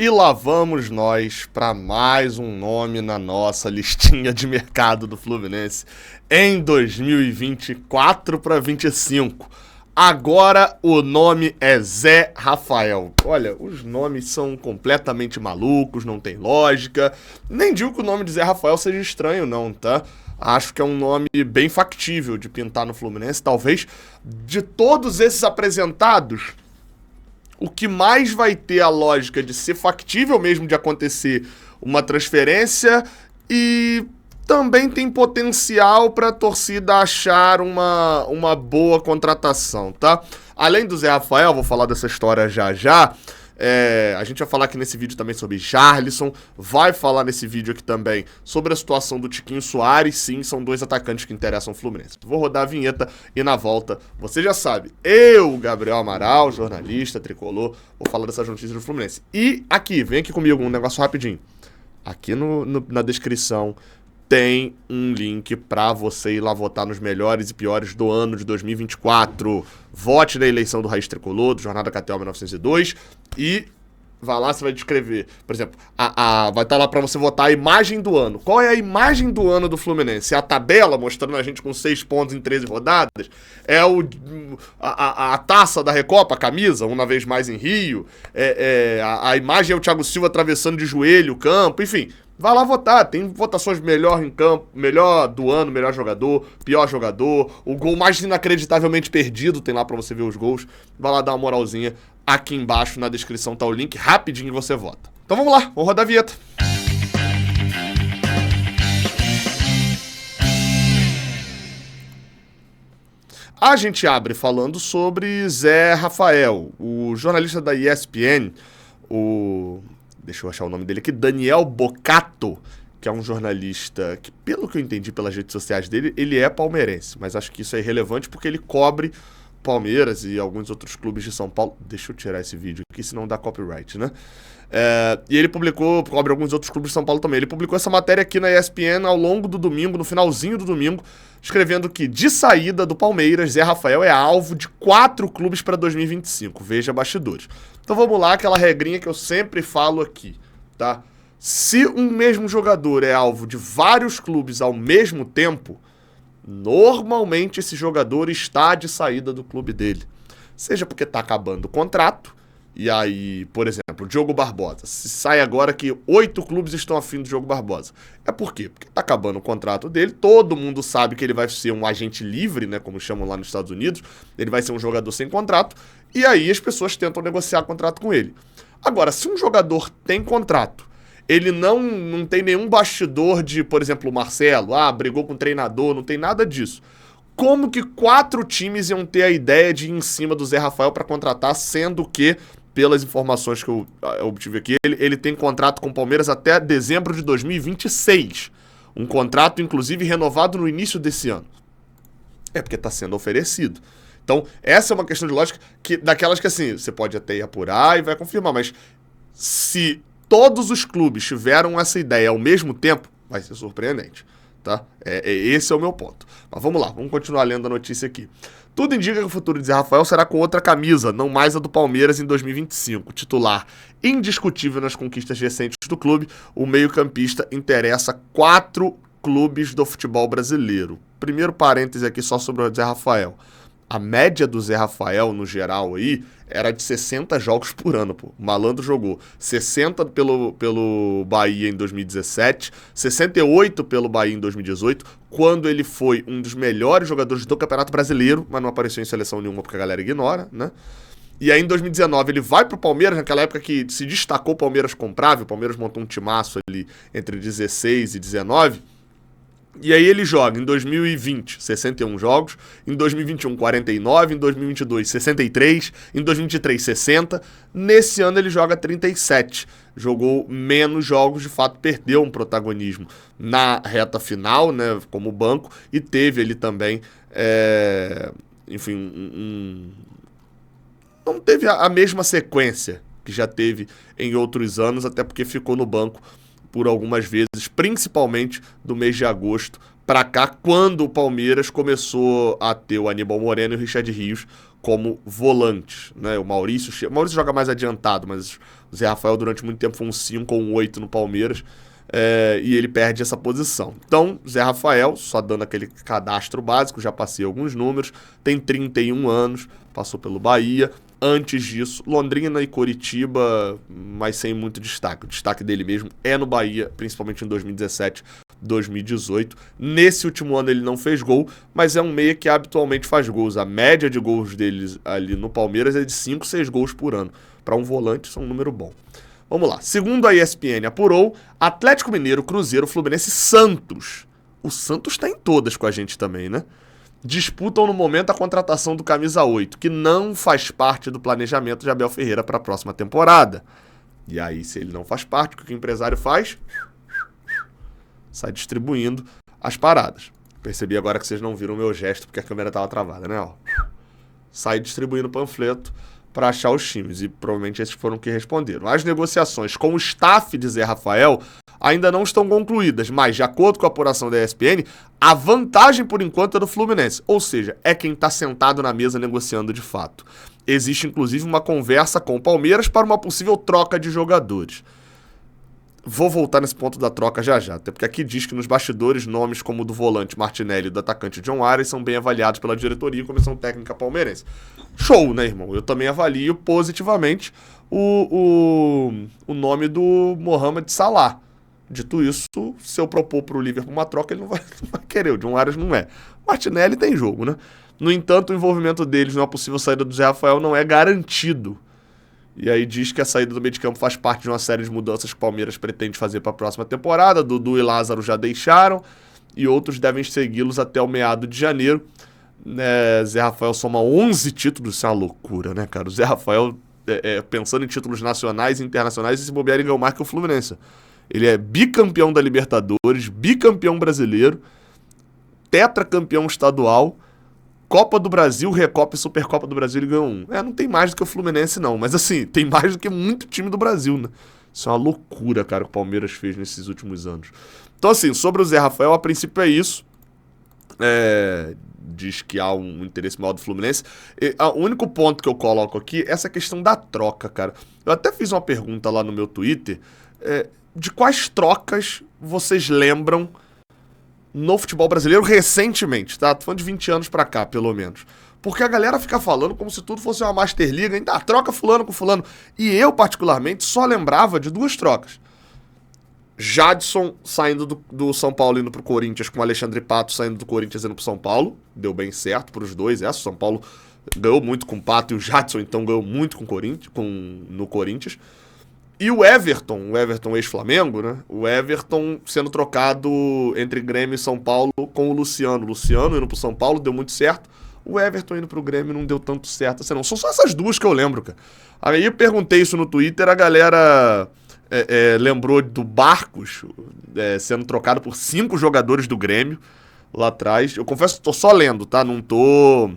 E lá vamos nós para mais um nome na nossa listinha de mercado do Fluminense em 2024 para 25. Agora o nome é Zé Rafael. Olha, os nomes são completamente malucos, não tem lógica. Nem digo que o nome de Zé Rafael seja estranho não, tá? Acho que é um nome bem factível de pintar no Fluminense. Talvez de todos esses apresentados, o que mais vai ter a lógica de ser factível mesmo de acontecer uma transferência e também tem potencial para a torcida achar uma boa contratação, tá? Além do Zé Rafael, vou falar dessa história já já, a gente vai falar aqui nesse vídeo também sobre Jarlison, vai falar nesse vídeo aqui também sobre a situação do Tiquinho Soares, sim, são dois atacantes que interessam o Fluminense. Vou rodar a vinheta e na volta, você já sabe, eu, Gabriel Amaral, jornalista, tricolor, vou falar dessas notícias do Fluminense. E aqui, vem aqui comigo um negócio rapidinho, aqui na descrição tem um link para você ir lá votar nos melhores e piores do ano de 2024. Vote na eleição do Raiz Tricolor, do Jornada Catel 1902 e vai lá, você vai descrever. Por exemplo, vai estar lá para você votar a imagem do ano. Qual é a imagem do ano do Fluminense? É a tabela mostrando a gente com 6 pontos em 13 rodadas? É a taça da Recopa, a camisa, uma vez mais em Rio? A imagem é o Thiago Silva atravessando de joelho o campo, enfim. Vai lá votar, tem votações melhor em campo, melhor do ano, melhor jogador, pior jogador, o gol mais inacreditavelmente perdido, tem lá pra você ver os gols. Vai lá dar uma moralzinha, aqui embaixo na descrição tá o link, rapidinho você vota. Então vamos lá, vamos rodar a vinheta. A gente abre falando sobre Zé Rafael, o jornalista da ESPN, deixa eu achar o nome dele aqui, Daniel Bocato, que é um jornalista que, pelo que eu entendi pelas redes sociais dele, ele é palmeirense, mas acho que isso é irrelevante porque ele cobre Palmeiras e alguns outros clubes de São Paulo. Deixa eu tirar esse vídeo aqui, senão dá copyright, né? E ele cobre alguns outros clubes de São Paulo também. Ele publicou essa matéria aqui na ESPN ao longo do domingo, no finalzinho do domingo, escrevendo que, de saída do Palmeiras, Zé Rafael é alvo de 4 clubes para 2025. Veja bastidores. Então vamos lá, aquela regrinha que eu sempre falo aqui, tá? Se um mesmo jogador é alvo de vários clubes ao mesmo tempo, normalmente esse jogador está de saída do clube dele. Seja porque está acabando o contrato, e aí, por exemplo, o Diogo Barbosa. Se sai agora que 8 clubes estão afim do Diogo Barbosa. É por quê? Porque tá acabando o contrato dele, todo mundo sabe que ele vai ser um agente livre, né, como chamam lá nos Estados Unidos, ele vai ser um jogador sem contrato, e aí as pessoas tentam negociar contrato com ele. Agora, se um jogador tem contrato, ele não tem nenhum bastidor de, por exemplo, o Marcelo, brigou com o treinador, não tem nada disso. Como que 4 times iam ter a ideia de ir em cima do Zé Rafael para contratar, sendo que, pelas informações que eu obtive aqui, ele tem contrato com o Palmeiras até dezembro de 2026. Um contrato, inclusive, renovado no início desse ano. É porque está sendo oferecido. Então, essa é uma questão de lógica daquelas que, assim, você pode até ir apurar e vai confirmar, mas se todos os clubes tiveram essa ideia ao mesmo tempo, vai ser surpreendente, tá? Esse é o meu ponto. Mas vamos lá, vamos continuar lendo a notícia aqui. Tudo indica que o futuro de Zé Rafael será com outra camisa, não mais a do Palmeiras em 2025. Titular indiscutível nas conquistas recentes do clube, o meio-campista interessa 4 clubes do futebol brasileiro. Primeiro parêntese aqui só sobre o Zé Rafael. A média do Zé Rafael, no geral, aí, era de 60 jogos por ano, pô. O Malandro jogou 60 pelo Bahia em 2017, 68 pelo Bahia em 2018, quando ele foi um dos melhores jogadores do Campeonato Brasileiro, mas não apareceu em seleção nenhuma porque a galera ignora, né? E aí em 2019 ele vai pro Palmeiras, naquela época que se destacou o Palmeiras comprável, o Palmeiras montou um timaço ali entre 16 e 19, e aí ele joga em 2020, 61 jogos, em 2021, 49, em 2022, 63, em 2023, 60. Nesse ano ele joga 37. Jogou menos jogos, de fato perdeu um protagonismo na reta final, né, como banco, e teve ele também, não teve a mesma sequência que já teve em outros anos, até porque ficou no banco por algumas vezes, principalmente do mês de agosto para cá, quando o Palmeiras começou a ter o Aníbal Moreno e o Richard Rios como volantes, né? O Maurício joga mais adiantado, mas o Zé Rafael durante muito tempo foi um 5 ou um 8 no Palmeiras, e ele perde essa posição. Então, Zé Rafael, só dando aquele cadastro básico, já passei alguns números, tem 31 anos, passou pelo Bahia. Antes disso, Londrina e Coritiba, mas sem muito destaque. O destaque dele mesmo é no Bahia, principalmente em 2017, 2018. Nesse último ano ele não fez gol, mas é um meia que habitualmente faz gols. A média de gols deles ali no Palmeiras é de 5, 6 gols por ano. Para um volante, isso é um número bom. Vamos lá. Segundo a ESPN apurou, Atlético Mineiro, Cruzeiro, Fluminense e Santos. O Santos tá em todas com a gente também, né? Disputam no momento a contratação do camisa 8, que não faz parte do planejamento de Abel Ferreira para a próxima temporada. E aí, se ele não faz parte, o que o empresário faz? Sai distribuindo as paradas. Percebi agora que vocês não viram o meu gesto porque a câmera estava travada, né? Ó. Sai distribuindo panfleto para achar os times, e provavelmente esses foram que responderam. As negociações com o staff de Zé Rafael ainda não estão concluídas, mas, de acordo com a apuração da ESPN, a vantagem, por enquanto, é do Fluminense. Ou seja, é quem está sentado na mesa negociando de fato. Existe, inclusive, uma conversa com o Palmeiras para uma possível troca de jogadores. Vou voltar nesse ponto da troca já, até porque aqui diz que nos bastidores nomes como o do volante Martinelli e do atacante John Arias são bem avaliados pela diretoria e comissão técnica palmeirense. Show, né, irmão? Eu também avalio positivamente o nome do Mohamed Salah. Dito isso, se eu propor para o Liverpool uma troca, ele não vai querer. O John Arias não é. O Martinelli tem jogo, né? No entanto, o envolvimento deles numa possível saída do Zé Rafael não é garantido. E aí diz que a saída do meio de campo faz parte de uma série de mudanças que o Palmeiras pretende fazer para a próxima temporada. Dudu e Lázaro já deixaram e outros devem segui-los até o meado de janeiro. Zé Rafael soma 11 títulos, isso é uma loucura, né, cara? O Zé Rafael, pensando em títulos nacionais e internacionais, esse bobear ele ganhou mais que o Fluminense. Ele é bicampeão da Libertadores, bicampeão brasileiro, tetracampeão estadual, Copa do Brasil, Recopa e Supercopa do Brasil, ele ganhou um. Não tem mais do que o Fluminense, não. Mas assim, tem mais do que muito time do Brasil, né? Isso é uma loucura, cara, que o Palmeiras fez nesses últimos anos. Então, assim, sobre o Zé Rafael, a princípio é isso. Diz que há um interesse maior do Fluminense. O único ponto que eu coloco aqui é essa questão da troca, cara. Eu até fiz uma pergunta lá no meu Twitter. De quais trocas vocês lembram no futebol brasileiro recentemente, tá? Tô falando de 20 anos pra cá, pelo menos. Porque a galera fica falando como se tudo fosse uma Master League, ainda troca fulano com fulano. E eu, particularmente, só lembrava de 2 trocas. Jadson saindo do São Paulo indo pro Corinthians, com o Alexandre Pato saindo do Corinthians indo pro São Paulo. Deu bem certo pros dois. O São Paulo ganhou muito com o Pato e o Jadson, então, ganhou muito no Corinthians. E o Everton ex-Flamengo, né? O Everton sendo trocado entre Grêmio e São Paulo com o Luciano. O Luciano indo pro São Paulo, deu muito certo. O Everton indo pro Grêmio não deu tanto certo assim, não. São só essas 2 que eu lembro, cara. Aí eu perguntei isso no Twitter, a galera lembrou do Barcos sendo trocado por 5 jogadores do Grêmio lá atrás. Eu confesso que tô só lendo, tá? Não tô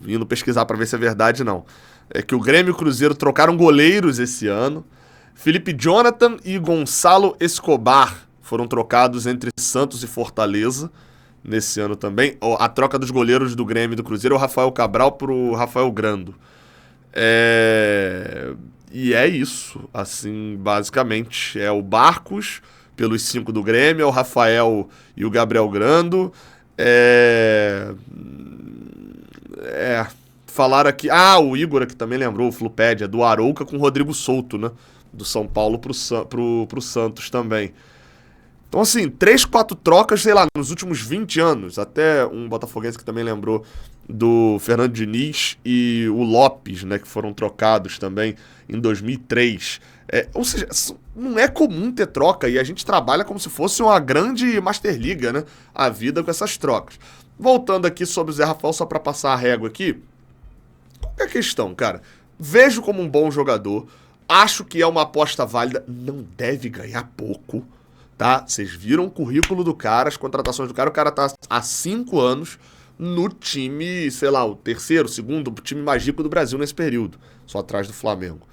indo pesquisar pra ver se é verdade, não. Que o Grêmio e o Cruzeiro trocaram goleiros esse ano. Felipe Jonathan e Gonçalo Escobar foram trocados entre Santos e Fortaleza nesse ano também. A troca dos goleiros do Grêmio e do Cruzeiro é o Rafael Cabral pro Rafael Grando. E é isso, assim, basicamente. É o Barcos pelos 5 do Grêmio, é o Rafael e o Gabriel Grando. Falaram aqui... o Igor aqui também lembrou, o Flupédia, do Arouca com o Rodrigo Souto, né? Do São Paulo pro Santos também. Então, assim, 3, 4 trocas, sei lá, nos últimos 20 anos. Até um botafoguense que também lembrou do Fernando Diniz e o Lopes, né? Que foram trocados também em 2003. Ou seja, não é comum ter troca e a gente trabalha como se fosse uma grande Master League, né? A vida com essas trocas. Voltando aqui sobre o Zé Rafael, só para passar a régua aqui. Qual é a questão, cara? Vejo como um bom jogador, acho que é uma aposta válida, não deve ganhar pouco, tá? Vocês viram o currículo do cara, as contratações do cara, o cara tá há 5 anos no time, sei lá, o terceiro, segundo, time mais rico do Brasil nesse período, só atrás do Flamengo.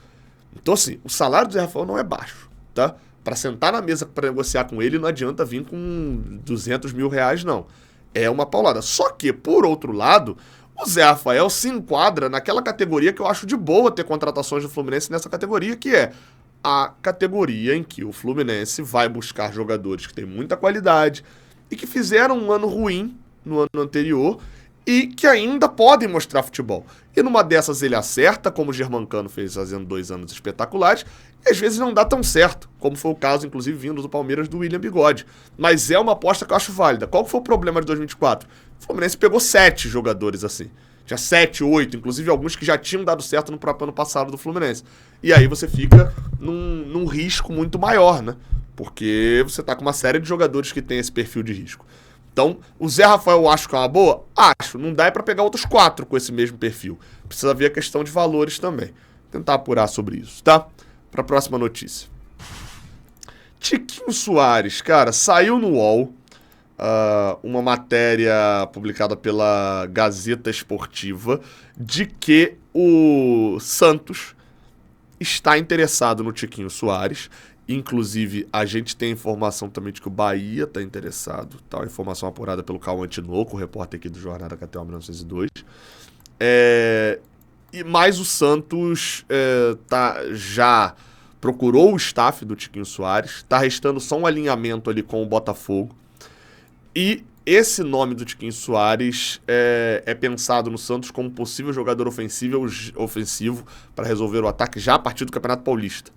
Então, assim, o salário do Zé Rafael não é baixo, tá? Pra sentar na mesa pra negociar com ele, não adianta vir com 200 mil reais, não. É uma paulada. Só que, por outro lado, o Zé Rafael se enquadra naquela categoria que eu acho de boa ter contratações do Fluminense nessa categoria, que é a categoria em que o Fluminense vai buscar jogadores que têm muita qualidade e que fizeram um ano ruim no ano anterior e que ainda podem mostrar futebol. E numa dessas ele acerta, como o Germancano fez fazendo 2 anos espetaculares, e às vezes não dá tão certo, como foi o caso, inclusive, vindo do Palmeiras do William Bigode. Mas é uma aposta que eu acho válida. Qual foi o problema de 2024? O Fluminense pegou 7 jogadores assim. Tinha 7, 8, inclusive alguns que já tinham dado certo no próprio ano passado do Fluminense. E aí você fica num risco muito maior, né? Porque você tá com uma série de jogadores que tem esse perfil de risco. Então, o Zé Rafael eu acho que é uma boa? Acho. Não dá pra pegar outros 4 com esse mesmo perfil. Precisa ver a questão de valores também. Vou tentar apurar sobre isso, tá? Pra próxima notícia. Tiquinho Soares, cara, saiu no UOL uma matéria publicada pela Gazeta Esportiva de que o Santos está interessado no Tiquinho Soares. Inclusive, a gente tem informação também de que o Bahia está interessado. Tá? Informação apurada pelo Cauã Tinoco, repórter aqui do Jornal da KTO 1902. Mas o Santos já procurou o staff do Tiquinho Soares. Está restando só um alinhamento ali com o Botafogo. E esse nome do Tiquinho Soares é pensado no Santos como possível jogador ofensivo para resolver o ataque já a partir do Campeonato Paulista.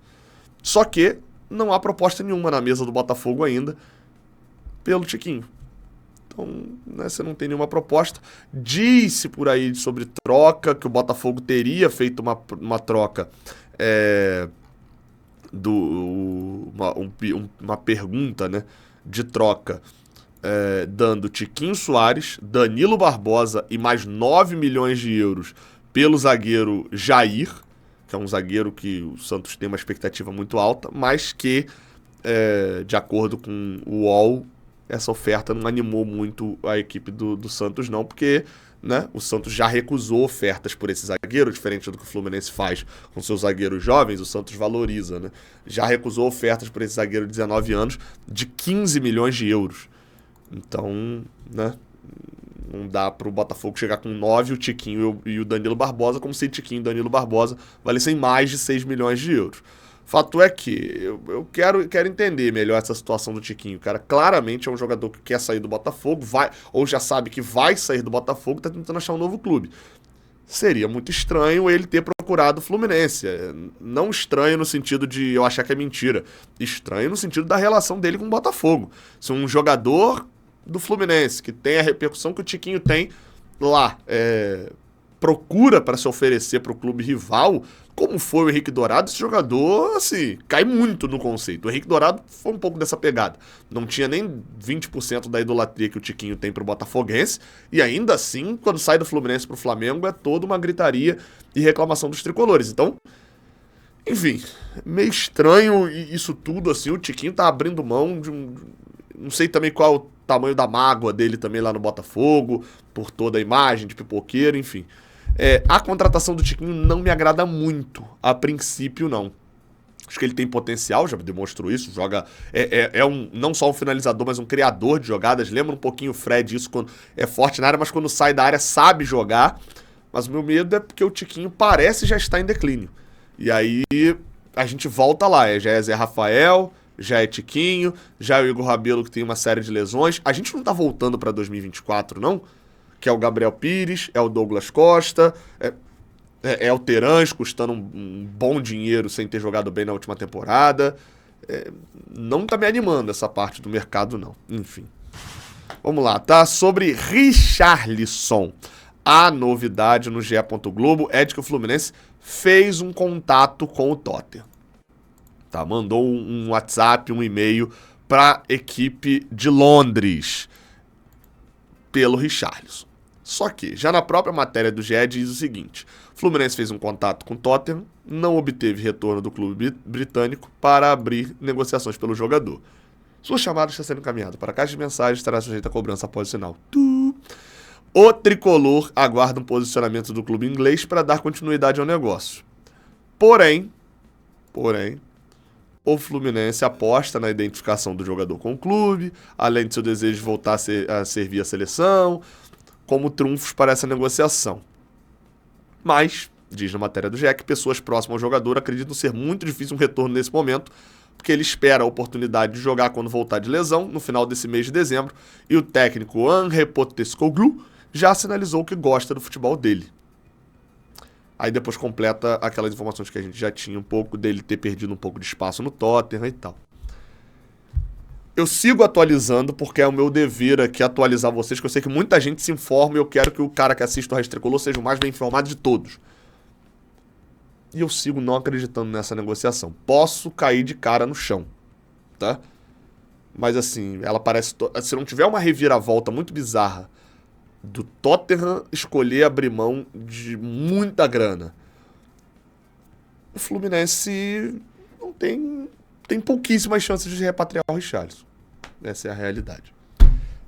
Só que não há proposta nenhuma na mesa do Botafogo ainda pelo Tiquinho. Então, né, você não tem nenhuma proposta. Diz-se por aí sobre troca, que o Botafogo teria feito uma troca, uma pergunta, né, de troca, dando Tiquinho Soares, Danilo Barbosa e mais 9 milhões de euros pelo zagueiro Jair, que é um zagueiro que o Santos tem uma expectativa muito alta, mas que, de acordo com o UOL, essa oferta não animou muito a equipe do Santos não, porque, né, o Santos já recusou ofertas por esse zagueiro, diferente do que o Fluminense faz com seus zagueiros jovens, o Santos valoriza, né? Já recusou ofertas por esse zagueiro de 19 anos de 15 milhões de euros. Então, né, não dá pro Botafogo chegar com 9, o Tiquinho e o Danilo Barbosa, como se Tiquinho e Danilo Barbosa valessem mais de 6 milhões de euros. Fato é que eu quero entender melhor essa situação do Tiquinho. O cara claramente é um jogador que quer sair do Botafogo, ou já sabe que vai sair do Botafogo, tá tentando achar um novo clube. Seria muito estranho ele ter procurado o Fluminense. Não estranho no sentido de eu achar que é mentira. Estranho no sentido da relação dele com o Botafogo. Se um jogador do Fluminense, que tem a repercussão que o Tiquinho tem lá, procura para se oferecer para o clube rival, como foi o Henrique Dourado, esse jogador, assim, cai muito no conceito. O Henrique Dourado foi um pouco dessa pegada. Não tinha nem 20% da idolatria que o Tiquinho tem pro botafoguense, e ainda assim, quando sai do Fluminense pro Flamengo, é toda uma gritaria e reclamação dos tricolores. Então, enfim, meio estranho isso tudo, assim, o Tiquinho tá abrindo mão de não sei também qual é o tamanho da mágoa dele também lá no Botafogo, por toda a imagem de pipoqueiro, enfim. A contratação do Tiquinho não me agrada muito, a princípio não. Acho que ele tem potencial, já demonstrou isso, joga, não só um finalizador, mas um criador de jogadas. Lembra um pouquinho o Fred, isso quando é forte na área, mas quando sai da área sabe jogar. Mas o meu medo é porque o Tiquinho parece já estar em declínio. E aí a gente volta lá, já é Zé Rafael, já é Tiquinho, já é o Igor Rabelo que tem uma série de lesões. A gente não tá voltando pra 2024, não? Que é o Gabriel Pires, é o Douglas Costa, é o Terãs custando um bom dinheiro sem ter jogado bem na última temporada. Não tá me animando essa parte do mercado, não. Enfim. Vamos lá, tá? Sobre Richarlison. A novidade no GE. Globo é de que o Fluminense fez um contato com o Tottenham. Tá? Mandou um WhatsApp, um e-mail pra equipe de Londres pelo Richarlison. Só que, já na própria matéria do GE diz o seguinte: o Fluminense fez um contato com o Tottenham, não obteve retorno do clube britânico para abrir negociações pelo jogador. Sua chamada está sendo encaminhada para a caixa de mensagens, estará sujeita a cobrança após o sinal. O tricolor aguarda um posicionamento do clube inglês para dar continuidade ao negócio. Porém, o Fluminense aposta na identificação do jogador com o clube, além de seu desejo de voltar a servir a seleção, como trunfos para essa negociação. Mas, diz na matéria do GE, pessoas próximas ao jogador acreditam ser muito difícil um retorno nesse momento, porque ele espera a oportunidade de jogar quando voltar de lesão, no final desse mês de dezembro, e o técnico Ange Postecoglou já sinalizou que gosta do futebol dele. Aí depois completa aquelas informações que a gente já tinha um pouco, dele ter perdido um pouco de espaço no Tottenham e tal. Eu sigo atualizando porque é o meu dever aqui atualizar vocês, que eu sei que muita gente se informa e eu quero que o cara que assiste o Raiz Tricolor seja o mais bem informado de todos. E eu sigo não acreditando nessa negociação. Posso cair de cara no chão, tá? Mas assim, ela parece... Se não tiver uma reviravolta muito bizarra do Tottenham escolher abrir mão de muita grana, o Fluminense não tem pouquíssimas chances de repatriar o Richarlison. Essa é a realidade.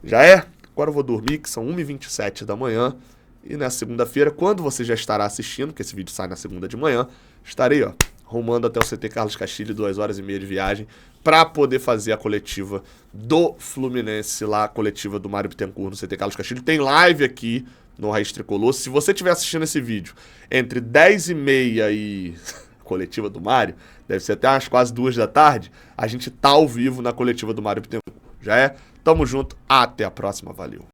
Já é? Agora eu vou dormir, que são 1h27 da manhã. E na segunda-feira, quando você já estará assistindo, que esse vídeo sai na segunda de manhã, estarei, rumando até o CT Carlos Castilho, 2h30 de viagem, para poder fazer a coletiva do Fluminense lá, a coletiva do Mário Bittencourt no CT Carlos Castilho. Tem live aqui no Raiz Tricolor. Se você estiver assistindo esse vídeo entre 10h30 e coletiva do Mário, deve ser até umas quase 2 da tarde, a gente tá ao vivo na coletiva do Mário Bittencourt. Já é? Tamo junto, até a próxima, valeu.